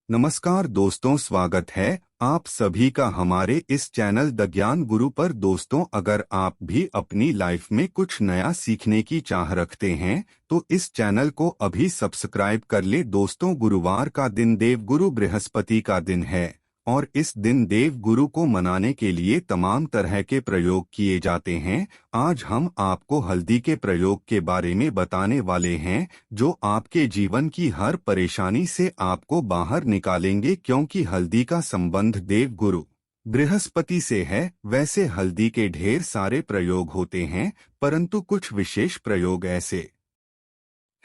नमस्कार दोस्तों, स्वागत है आप सभी का हमारे इस चैनल द ज्ञान गुरु पर। दोस्तों, अगर आप भी अपनी लाइफ में कुछ नया सीखने की चाह रखते हैं तो इस चैनल को अभी सब्सक्राइब कर ले। दोस्तों, गुरुवार का दिन देवगुरु बृहस्पति का दिन है और इस दिन देव गुरु को मनाने के लिए तमाम तरह के प्रयोग किए जाते हैं। आज हम आपको हल्दी के प्रयोग के बारे में बताने वाले हैं जो आपके जीवन की हर परेशानी से आपको बाहर निकालेंगे, क्योंकि हल्दी का संबंध देव गुरु बृहस्पति से है। वैसे हल्दी के ढेर सारे प्रयोग होते हैं, परंतु कुछ विशेष प्रयोग ऐसे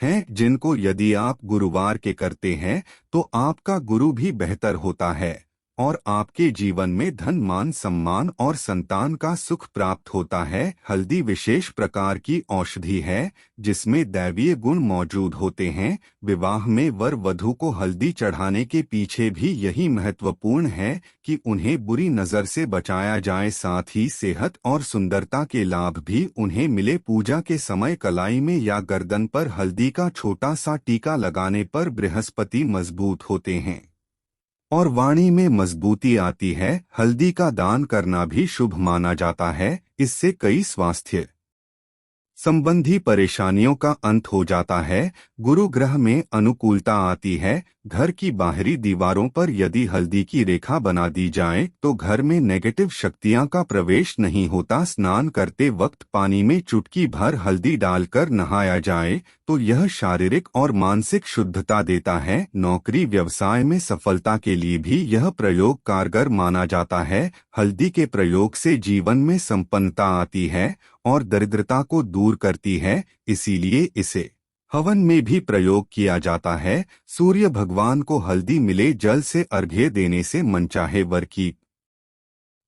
हैं जिनको यदि आप गुरुवार के करते हैं तो आपका गुरु भी बेहतर होता है और आपके जीवन में धन, मान, सम्मान और संतान का सुख प्राप्त होता है। हल्दी विशेष प्रकार की औषधि है जिसमें दैवीय गुण मौजूद होते हैं। विवाह में वर वधू को हल्दी चढ़ाने के पीछे भी यही महत्वपूर्ण है कि उन्हें बुरी नजर से बचाया जाए, साथ ही सेहत और सुंदरता के लाभ भी उन्हें मिले। पूजा के समय कलाई में या गर्दन पर हल्दी का छोटा सा टीका लगाने पर बृहस्पति मजबूत होते हैं और वाणी में मजबूती आती है। हल्दी का दान करना भी शुभ माना जाता है। इससे कई स्वास्थ्य संबंधी परेशानियों का अंत हो जाता है। गुरु ग्रह में अनुकूलता आती है। घर की बाहरी दीवारों पर यदि हल्दी की रेखा बना दी जाए तो घर में नेगेटिव शक्तियां का प्रवेश नहीं होता। स्नान करते वक्त पानी में चुटकी भर हल्दी डालकर नहाया जाए तो यह शारीरिक और मानसिक शुद्धता देता है। नौकरी व्यवसाय में सफलता के लिए भी यह प्रयोग कारगर माना जाता है। हल्दी के प्रयोग से जीवन में संपन्नता आती है और दरिद्रता को दूर करती है, इसीलिए इसे हवन में भी प्रयोग किया जाता है। सूर्य भगवान को हल्दी मिले जल से अर्घ्य देने से मनचाहे वर की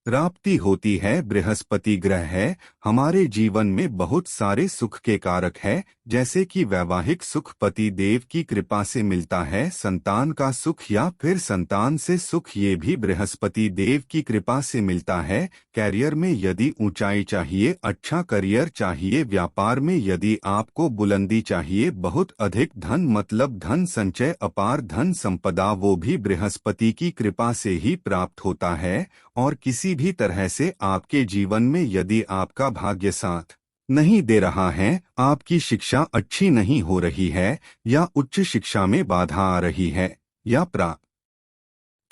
प्राप्ति होती है। बृहस्पति ग्रह है हमारे जीवन में बहुत सारे सुख के कारक है, जैसे कि वैवाहिक सुख पति देव की कृपा से मिलता है। संतान का सुख या फिर संतान से सुख ये भी बृहस्पति देव की कृपा से मिलता है। कैरियर में यदि ऊंचाई चाहिए, अच्छा करियर चाहिए, व्यापार में यदि आपको बुलंदी चाहिए, बहुत अधिक धन मतलब धन संचय, अपार धन संपदा, वो भी बृहस्पति की कृपा से ही प्राप्त होता है। और किसी भी तरह से आपके जीवन में यदि आपका भाग्य साथ नहीं दे रहा है, आपकी शिक्षा अच्छी नहीं हो रही है या उच्च शिक्षा में बाधा आ रही है या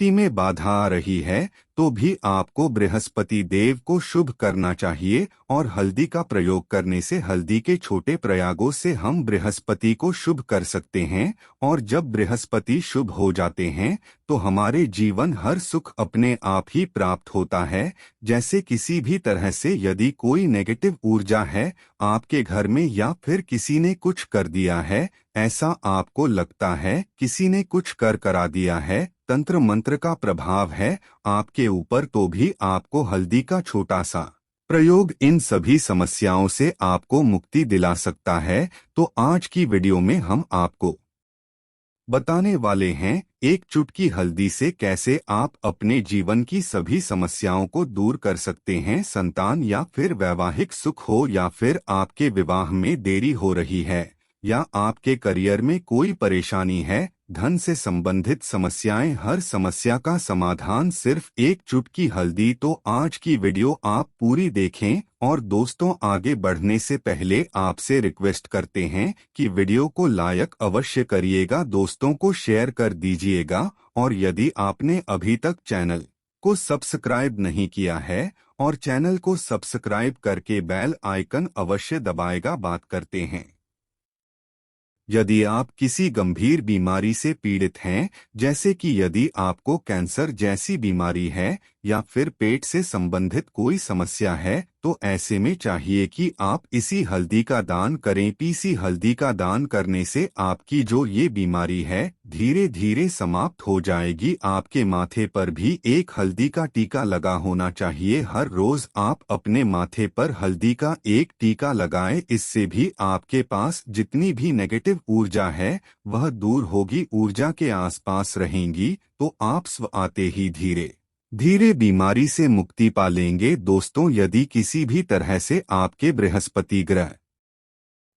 में बाधा आ रही है, तो भी आपको बृहस्पति देव को शुभ करना चाहिए। और हल्दी का प्रयोग करने से, हल्दी के छोटे प्रयागों से हम बृहस्पति को शुभ कर सकते हैं। और जब बृहस्पति शुभ हो जाते हैं तो हमारे जीवन हर सुख अपने आप ही प्राप्त होता है। जैसे किसी भी तरह से यदि कोई नेगेटिव ऊर्जा है आपके घर में या फिर किसी ने कुछ कर दिया है, ऐसा आपको लगता है किसी ने कुछ करा दिया है, तंत्र मंत्र का प्रभाव है आपके ऊपर, तो भी आपको हल्दी का छोटा सा प्रयोग इन सभी समस्याओं से आपको मुक्ति दिला सकता है। तो आज की वीडियो में हम आपको बताने वाले हैं एक चुटकी हल्दी से कैसे आप अपने जीवन की सभी समस्याओं को दूर कर सकते हैं। संतान या फिर वैवाहिक सुख हो, या फिर आपके विवाह में देरी हो रही है, या आपके करियर में कोई परेशानी है, धन से संबंधित समस्याएं, हर समस्या का समाधान सिर्फ एक चुटकी हल्दी। तो आज की वीडियो आप पूरी देखें। और दोस्तों, आगे बढ़ने से पहले आपसे रिक्वेस्ट करते हैं कि वीडियो को लाइक अवश्य करिएगा, दोस्तों को शेयर कर दीजिएगा। और यदि आपने अभी तक चैनल को सब्सक्राइब नहीं किया है और चैनल को सब्सक्राइब करके बेल आइकन अवश्य दबाएगा। बात करते हैं, यदि आप किसी गंभीर बीमारी से पीड़ित हैं, जैसे कि यदि आपको कैंसर जैसी बीमारी है या फिर पेट से संबंधित कोई समस्या है, तो ऐसे में चाहिए कि आप इसी हल्दी का दान करें। पीसी हल्दी का दान करने से आपकी जो ये बीमारी है धीरे धीरे समाप्त हो जाएगी। आपके माथे पर भी एक हल्दी का टीका लगा होना चाहिए। हर रोज आप अपने माथे पर हल्दी का एक टीका लगाएं, इससे भी आपके पास जितनी भी नेगेटिव ऊर्जा है वह दूर होगी, ऊर्जा के आसपास रहेंगी, तो आप स्व आते ही धीरे धीरे बीमारी से मुक्ति पा लेंगे। दोस्तों, यदि किसी भी तरह से आपके बृहस्पति ग्रह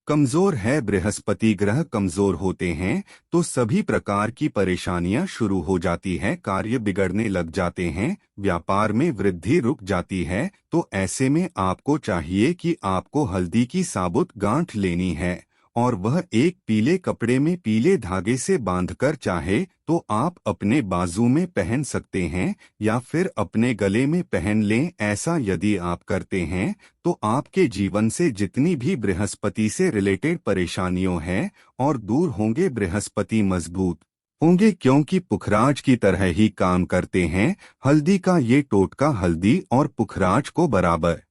कमजोर है, बृहस्पति ग्रह कमजोर होते हैं तो सभी प्रकार की परेशानियां शुरू हो जाती है, कार्य बिगड़ने लग जाते हैं, व्यापार में वृद्धि रुक जाती है। तो ऐसे में आपको चाहिए कि आपको हल्दी की साबुत गांठ लेनी है और वह एक पीले कपड़े में पीले धागे से बांधकर चाहे तो आप अपने बाजू में पहन सकते हैं या फिर अपने गले में पहन लें। ऐसा यदि आप करते हैं तो आपके जीवन से जितनी भी बृहस्पति से रिलेटेड परेशानियों हैं और दूर होंगे। बृहस्पति मजबूत होंगे क्योंकि पुखराज की तरह ही काम करते हैं। हल्दी का ये टोटका हल्दी और पुखराज को बराबर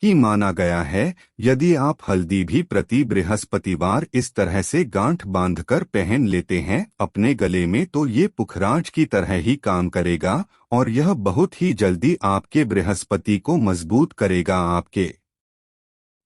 ही माना गया है। यदि आप हल्दी भी प्रति बृहस्पतिवार इस तरह से गांठ बांधकर पहन लेते हैं अपने गले में तो ये पुखराज की तरह ही काम करेगा और यह बहुत ही जल्दी आपके बृहस्पति को मजबूत करेगा। आपके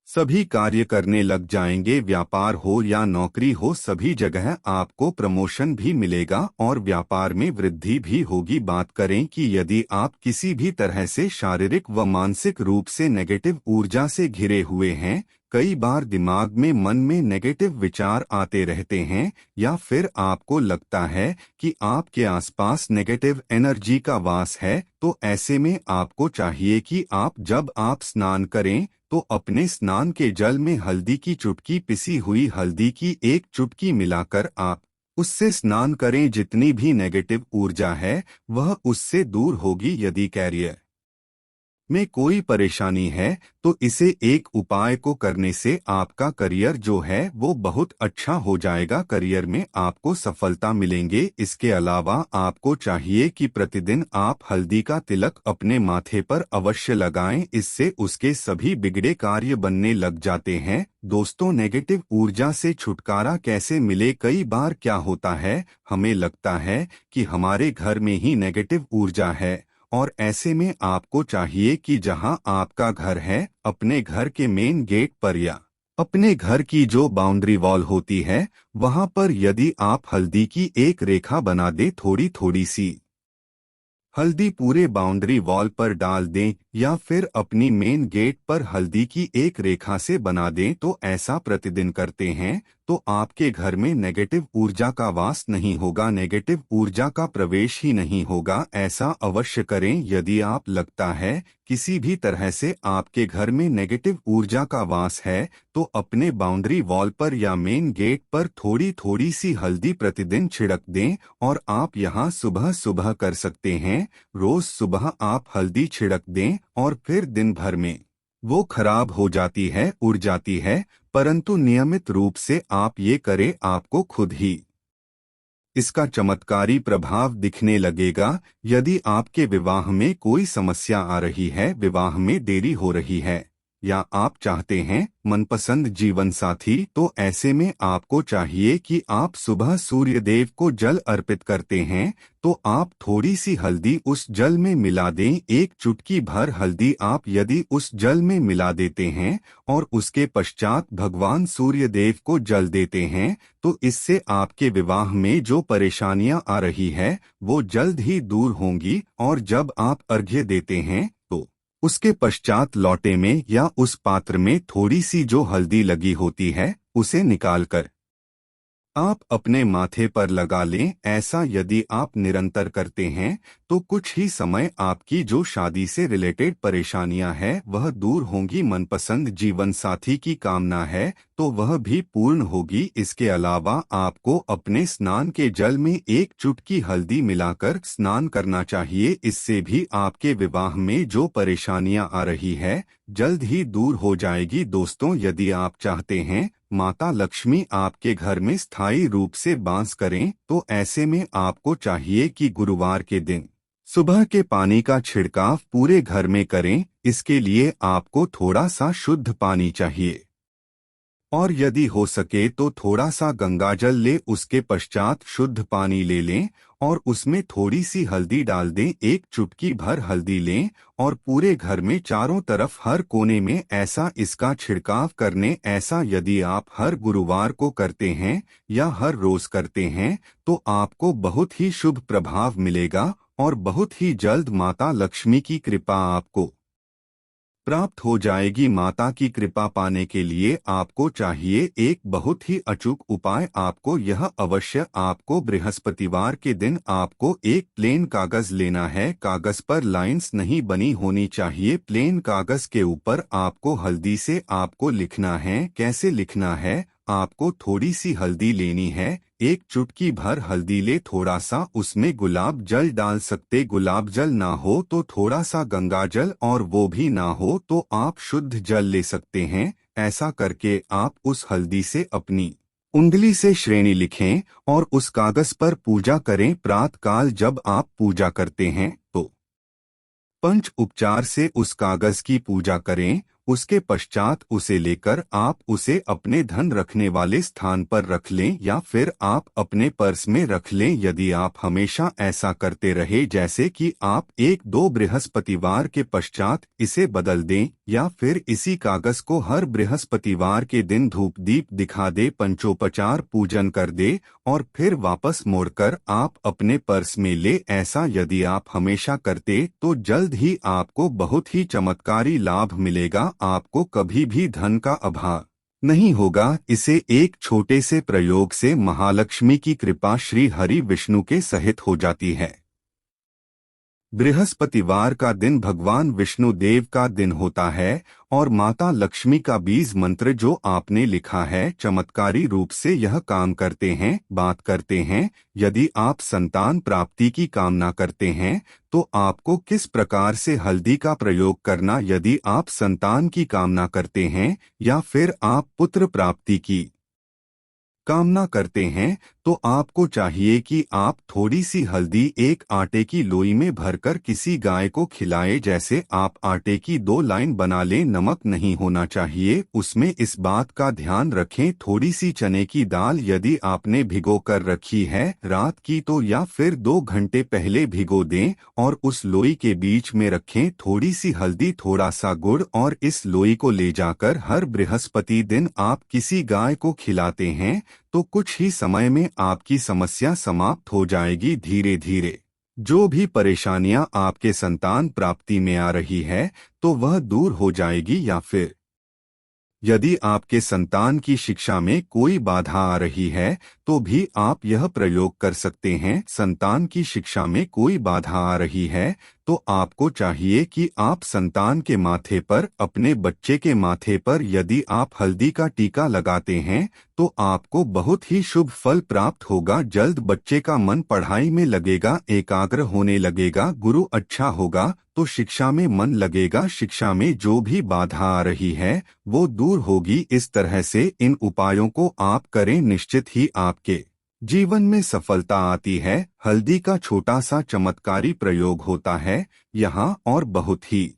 सभी कार्य करने लग जाएंगे, व्यापार हो या नौकरी हो सभी जगह आपको प्रमोशन भी मिलेगा और व्यापार में वृद्धि भी होगी। बात करें कि यदि आप किसी भी तरह से शारीरिक व मानसिक रूप से नेगेटिव ऊर्जा से घिरे हुए हैं, कई बार दिमाग में मन में नेगेटिव विचार आते रहते हैं या फिर आपको लगता है कि आपके आसपास नेगेटिव एनर्जी का वास है, तो ऐसे में आपको चाहिए कि जब आप स्नान करें तो अपने स्नान के जल में हल्दी की चुटकी, पिसी हुई हल्दी की एक चुटकी मिलाकर आप उससे स्नान करें। जितनी भी नेगेटिव ऊर्जा है वह उससे दूर होगी। यदि कैरियर में कोई परेशानी है तो इसे एक उपाय को करने से आपका करियर जो है वो बहुत अच्छा हो जाएगा, करियर में आपको सफलता मिलेंगे। इसके अलावा आपको चाहिए कि प्रतिदिन आप हल्दी का तिलक अपने माथे पर अवश्य लगाएं, इससे उसके सभी बिगड़े कार्य बनने लग जाते हैं। दोस्तों, नेगेटिव ऊर्जा से छुटकारा कैसे मिले? कई बार क्या होता है, हमें लगता है कि हमारे घर में ही नेगेटिव ऊर्जा है और ऐसे में आपको चाहिए कि जहां आपका घर है अपने घर के मेन गेट पर या अपने घर की जो बाउंड्री वॉल होती है वहां पर यदि आप हल्दी की एक रेखा बना दे, थोड़ी थोड़ी सी हल्दी पूरे बाउंड्री वॉल पर डाल दें या फिर अपनी मेन गेट पर हल्दी की एक रेखा से बना दें, तो ऐसा प्रतिदिन करते हैं तो आपके घर में नेगेटिव ऊर्जा का वास नहीं होगा, नेगेटिव ऊर्जा का प्रवेश ही नहीं होगा। ऐसा अवश्य करें। यदि आप लगता है किसी भी तरह से आपके घर में नेगेटिव ऊर्जा का वास है तो अपने बाउंड्री वॉल पर या मेन गेट पर थोड़ी थोड़ी सी हल्दी प्रतिदिन छिड़क दें और आप यहां सुबह सुबह कर सकते हैं। रोज सुबह आप हल्दी छिड़क दें और फिर दिन भर में वो खराब हो जाती है, उड़ जाती है, परंतु नियमित रूप से आप ये करें, आपको खुद ही इसका चमत्कारी प्रभाव दिखने लगेगा। यदि आपके विवाह में कोई समस्या आ रही है, विवाह में देरी हो रही है या आप चाहते हैं मनपसंद जीवन साथी, तो ऐसे में आपको चाहिए कि आप सुबह सूर्य देव को जल अर्पित करते हैं तो आप थोड़ी सी हल्दी उस जल में मिला दें। एक चुटकी भर हल्दी आप यदि उस जल में मिला देते हैं और उसके पश्चात भगवान सूर्य देव को जल देते हैं तो इससे आपके विवाह में जो परेशानियां आ रही है वो जल्द ही दूर होंगी। और जब आप अर्घ्य देते हैं तो उसके पश्चात लौटे में या उस पात्र में थोड़ी सी जो हल्दी लगी होती है उसे निकालकर आप अपने माथे पर लगा लें। ऐसा यदि आप निरंतर करते हैं तो कुछ ही समय आपकी जो शादी से रिलेटेड परेशानियां हैं वह दूर होंगी। मनपसंद जीवन साथी की कामना है तो वह भी पूर्ण होगी। इसके अलावा आपको अपने स्नान के जल में एक चुटकी हल्दी मिलाकर स्नान करना चाहिए। इससे भी आपके विवाह में जो परेशानियां आ रही है जल्द ही दूर हो जाएगी। दोस्तों, यदि आप चाहते हैं माता लक्ष्मी आपके घर में स्थायी रूप से वास करें तो ऐसे में आपको चाहिए कि गुरुवार के दिन सुबह के पानी का छिड़काव पूरे घर में करें। इसके लिए आपको थोड़ा सा शुद्ध पानी चाहिए और यदि हो सके तो थोड़ा सा गंगाजल ले, उसके पश्चात शुद्ध पानी ले लें और उसमें थोड़ी सी हल्दी डाल दें। एक चुटकी भर हल्दी लें और पूरे घर में चारों तरफ हर कोने में ऐसा इसका छिड़काव करने। ऐसा यदि आप हर गुरुवार को करते हैं या हर रोज करते हैं तो आपको बहुत ही शुभ प्रभाव मिलेगा और बहुत ही जल्द माता लक्ष्मी की कृपा आपको प्राप्त हो जाएगी। माता की कृपा पाने के लिए आपको चाहिए एक बहुत ही अचूक उपाय। आपको यह अवश्य आपको बृहस्पतिवार के दिन आपको एक प्लेन कागज लेना है। कागज पर लाइंस नहीं बनी होनी चाहिए। प्लेन कागज के ऊपर आपको हल्दी से आपको लिखना है। कैसे लिखना है? आपको थोड़ी सी हल्दी लेनी है, एक चुटकी भर हल्दी ले, थोड़ा सा उसमें गुलाब जल डाल सकते। गुलाब जल ना हो तो थोड़ा सा गंगा जल, और वो भी ना हो तो आप शुद्ध जल ले सकते हैं। ऐसा करके आप उस हल्दी से अपनी उंगली से श्रेणी लिखें और उस कागज पर पूजा करें। प्रातःकाल जब आप पूजा करते हैं तो पंच उपचार से उस कागज की पूजा करें। उसके पश्चात उसे लेकर आप उसे अपने धन रखने वाले स्थान पर रख लें या फिर आप अपने पर्स में रख लें। यदि आप हमेशा ऐसा करते रहे, जैसे कि आप 1-2 बृहस्पतिवार के पश्चात इसे बदल दें या फिर इसी कागज को हर बृहस्पतिवार के दिन धूप दीप दिखा दे, पंचोपचार पूजन कर दे और फिर वापस मोड़कर आप अपने पर्स में ले, ऐसा यदि आप हमेशा करते तो जल्द ही आपको बहुत ही चमत्कारी लाभ मिलेगा। आपको कभी भी धन का अभाव नहीं होगा। इसे एक छोटे से प्रयोग से महालक्ष्मी की कृपा श्री हरि विष्णु के सहित हो जाती है। बृहस्पतिवार का दिन भगवान विष्णु देव का दिन होता है और माता लक्ष्मी का बीज मंत्र जो आपने लिखा है चमत्कारी रूप से यह काम करते हैं, बात करते हैं। यदि आप संतान प्राप्ति की कामना करते हैं तो आपको किस प्रकार से हल्दी का प्रयोग करना, यदि आप संतान की कामना करते हैं या फिर आप पुत्र प्राप्ति की कामना करते हैं तो आपको चाहिए कि आप थोड़ी सी हल्दी एक आटे की लोई में भरकर किसी गाय को खिलाएं। जैसे आप आटे की 2 लाइन बना लें, नमक नहीं होना चाहिए उसमें, इस बात का ध्यान रखें। थोड़ी सी चने की दाल यदि आपने भिगो कर रखी है रात की तो या फिर 2 घंटे पहले भिगो दें और उस लोई के बीच में रखें थोड़ी सी हल्दी, थोड़ा सा गुड़, और इस लोई को ले जाकर हर बृहस्पति दिन आप किसी गाय को खिलाते हैं तो कुछ ही समय में आपकी समस्या समाप्त हो जाएगी। धीरे धीरे जो भी परेशानियां आपके संतान प्राप्ति में आ रही है तो वह दूर हो जाएगी। या फिर यदि आपके संतान की शिक्षा में कोई बाधा आ रही है तो भी आप यह प्रयोग कर सकते हैं। संतान की शिक्षा में कोई बाधा आ रही है तो आपको चाहिए कि आप संतान के माथे पर, अपने बच्चे के माथे पर यदि आप हल्दी का टीका लगाते हैं तो आपको बहुत ही शुभ फल प्राप्त होगा। जल्द बच्चे का मन पढ़ाई में लगेगा, एकाग्र होने लगेगा, गुरु अच्छा होगा तो शिक्षा में मन लगेगा। शिक्षा में जो भी बाधा आ रही है वो दूर होगी। इस तरह से इन उपायों को आप करें, निश्चित ही आपके जीवन में सफलता आती है। हल्दी का छोटा सा चमत्कारी प्रयोग होता है यहाँ और बहुत ही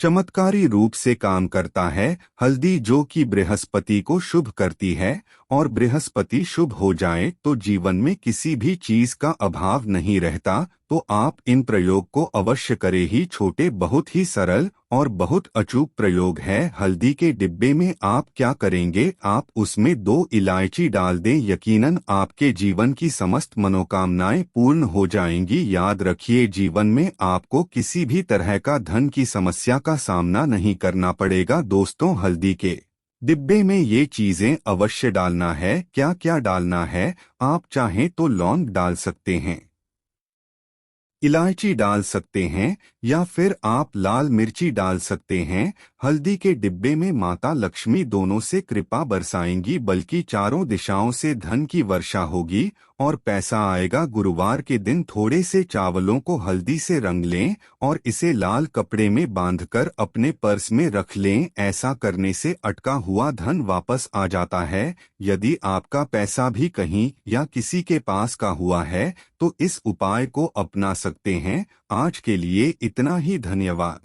चमत्कारी रूप से काम करता है। हल्दी जो कि बृहस्पति को शुभ करती है और बृहस्पति शुभ हो जाए तो जीवन में किसी भी चीज का अभाव नहीं रहता। तो आप इन प्रयोग को अवश्य करें ही। छोटे बहुत ही सरल और बहुत अचूक प्रयोग है। हल्दी के डिब्बे में आप क्या करेंगे, आप उसमें 2 इलायची डाल दें, यकीनन आपके जीवन की समस्त मनोकामनाएं पूर्ण हो जाएंगी। याद रखिए जीवन में आपको किसी भी तरह का धन की समस्या का सामना नहीं करना पड़ेगा। दोस्तों हल्दी के डिब्बे में ये चीजें अवश्य डालना है। क्या क्या डालना है, आप चाहें तो लौंग डाल सकते हैं, इलायची डाल सकते हैं या फिर आप लाल मिर्ची डाल सकते हैं। हल्दी के डिब्बे में माता लक्ष्मी दोनों से कृपा बरसाएंगी, बल्कि चारों दिशाओं से धन की वर्षा होगी और पैसा आएगा। गुरुवार के दिन थोड़े से चावलों को हल्दी से रंग लें और इसे लाल कपड़े में बांधकर अपने पर्स में रख लें। ऐसा करने से अटका हुआ धन वापस आ जाता है। यदि आपका पैसा भी कहीं या किसी के पास का हुआ है तो इस उपाय को अपना सकते हैं। आज के लिए इतना ही, धन्यवाद।